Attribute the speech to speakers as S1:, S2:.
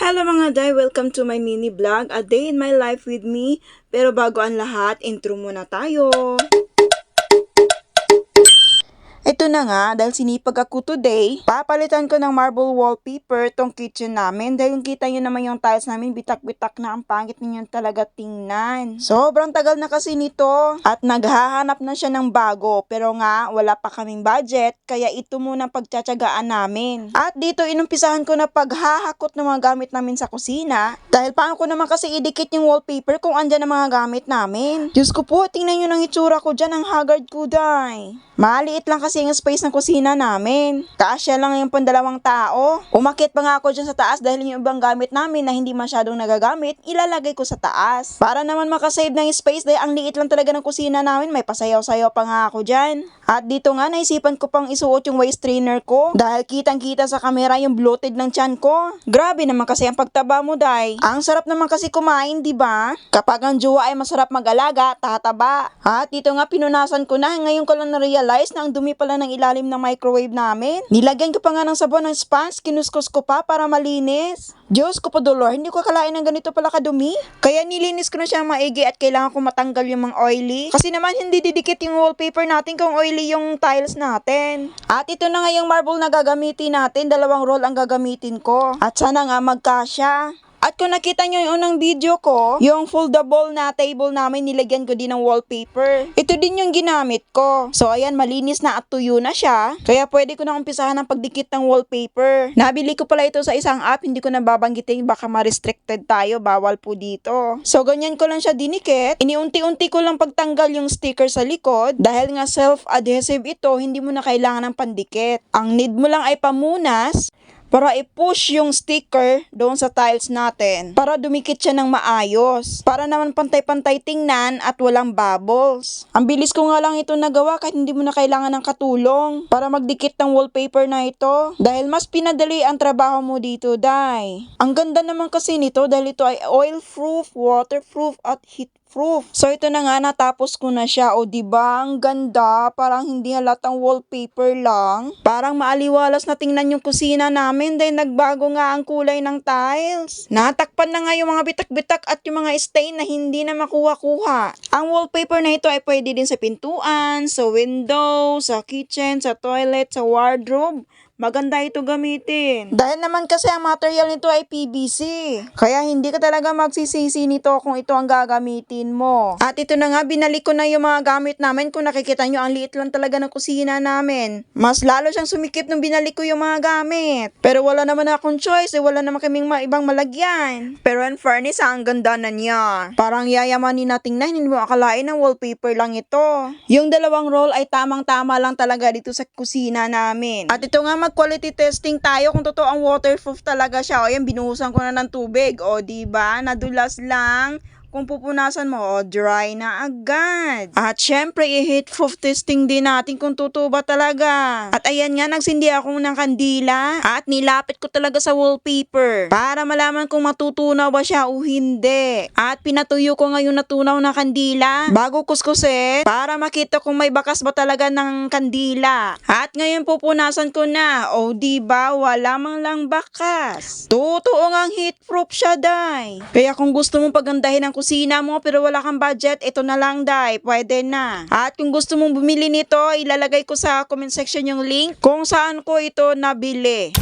S1: Hello mga day! Welcome to my mini vlog, a day in my life with me. Pero bago ang lahat, intro muna tayo. Ito na nga, dahil sinipag ako today, papalitan ko ng marble wallpaper tong kitchen namin. Dahil yung kita nyo naman yung tiles namin, bitak-bitak na, ang pangit ninyo talaga tingnan. Sobrang tagal na kasi nito at naghahanap na siya ng bago. Pero nga, wala pa kaming budget, kaya ito muna pagtsatsagaan namin. At dito, inumpisahan ko na paghahakot ng mga gamit namin sa kusina. Dahil paano ko naman kasi idikit yung wallpaper kung andyan ang mga gamit namin. Diyos ko po, tingnan nyo ng itsura ko dyan, ang haggard ko day. Maliit lang kasi yung space ng kusina namin. Kasya lang yung pandalawang tao. Umakyat pa nga ako dyan sa taas dahil yung ibang gamit namin na hindi masyadong nagagamit, ilalagay ko sa taas. Para naman makasave ng space dahil ang liit lang talaga ng kusina namin, may pasayaw-sayaw pa nga ako dyan. At dito nga naisipan ko pang isuot yung waist trainer ko dahil kitang-kita sa kamera yung bloated ng tiyan ko. Grabe naman kasi ang pagtaba mo, day. Ang sarap naman kasi kumain, di ba? Kapag ang jowa ay masarap mag-alaga, tataba. At dito nga pinunasan ko na, ngayon ko lang na-realize na ang dumi pala ng ilalim ng microwave namin. Nilagyan ko pa nga ng sabon ng sponge, kinuskus ko pa para malinis. Diyos ko po dolor, hindi ko akalain ng ganito pala kadumi. Kaya nilinis ko na siya maigi at kailangan ko matanggal yung mga oily. Kasi naman hindi didikit yung wallpaper natin kung oily yung tiles natin. At ito na nga yung marble na gagamitin natin, 2 roll ang gagamitin ko. At sana nga magkasya. At kung nakita nyo yung unang video ko, yung foldable na table namin, nilagyan ko din ng wallpaper. Ito din yung ginamit ko. So ayan, malinis na at tuyo na siya. Kaya pwede ko na umpisahan ng pagdikit ng wallpaper. Nabili ko pala ito sa isang app, hindi ko na babanggitin, baka ma-restricted tayo, bawal po dito. So ganyan ko lang siya dinikit. Iniunti-unti ko lang pagtanggal yung sticker sa likod. Dahil nga self-adhesive ito, hindi mo na kailangan ng pandikit. Ang need mo lang ay pamunas para i-push yung sticker doon sa tiles natin para dumikit siya ng maayos. Para naman pantay-pantay tingnan at walang bubbles. Ang bilis ko nga lang ito nagawa kahit hindi mo na kailangan ng katulong para magdikit ng wallpaper na ito. Dahil mas pinadali ang trabaho mo dito, day. Ang ganda naman kasi nito dahil ito ay oil-proof, waterproof at heat-proof. So ito na nga, natapos ko na siya. O diba, ang ganda. Parang hindi halatang wallpaper lang. Parang maaliwalas na tingnan yung kusina namin dahil nagbago nga ang kulay ng tiles. Natakpan na nga yung mga bitak-bitak at yung mga stain na hindi na makuha-kuha. Ang wallpaper na ito ay pwede din sa pintuan, sa window, sa kitchen, sa toilet, sa wardrobe. Maganda ito gamitin. Dahil naman kasi ang material nito ay PVC. Kaya hindi ka talaga magsisisi nito kung ito ang gagamitin mo. At ito na nga, binalik ko na yung mga gamit namin. Kung nakikita nyo, ang liit lang talaga ng kusina namin. Mas lalo siyang sumikip nung binalik ko yung mga gamit. Pero wala naman akong choice. Wala naman kaming ibang malagyan. Pero in fairness, ang ganda na niya. Parang yayamanin nating na, hindi mo akalain ng wallpaper lang ito. Yung 2 roll ay tamang-tama lang talaga dito sa kusina namin. At ito nga, quality testing tayo kung totoo ang waterproof talaga siya. O yan, binuhusan ko na ng tubig. O diba, nadulas lang. Kung pupunasan mo, dry na agad. At syempre, i-heat-proof testing din natin kung totoo ba talaga. At ayan nga, nagsindi ako ng kandila at nilapit ko talaga sa wallpaper para malaman kung matutunaw ba siya o hindi. At pinatuyo ko ngayon natunaw na kandila bago kuskusin para makita kung may bakas ba talaga ng kandila. At ngayon pupunasan ko na. O diba, wala mang lang bakas. Totoo ngang heat-proof siya, day. Kaya kung gusto mong pagandahin ang kusina mo pero wala kang budget, ito na lang, day. Pwede na. At kung gusto mong bumili nito, ilalagay ko sa comment section yung link kung saan ko ito nabili.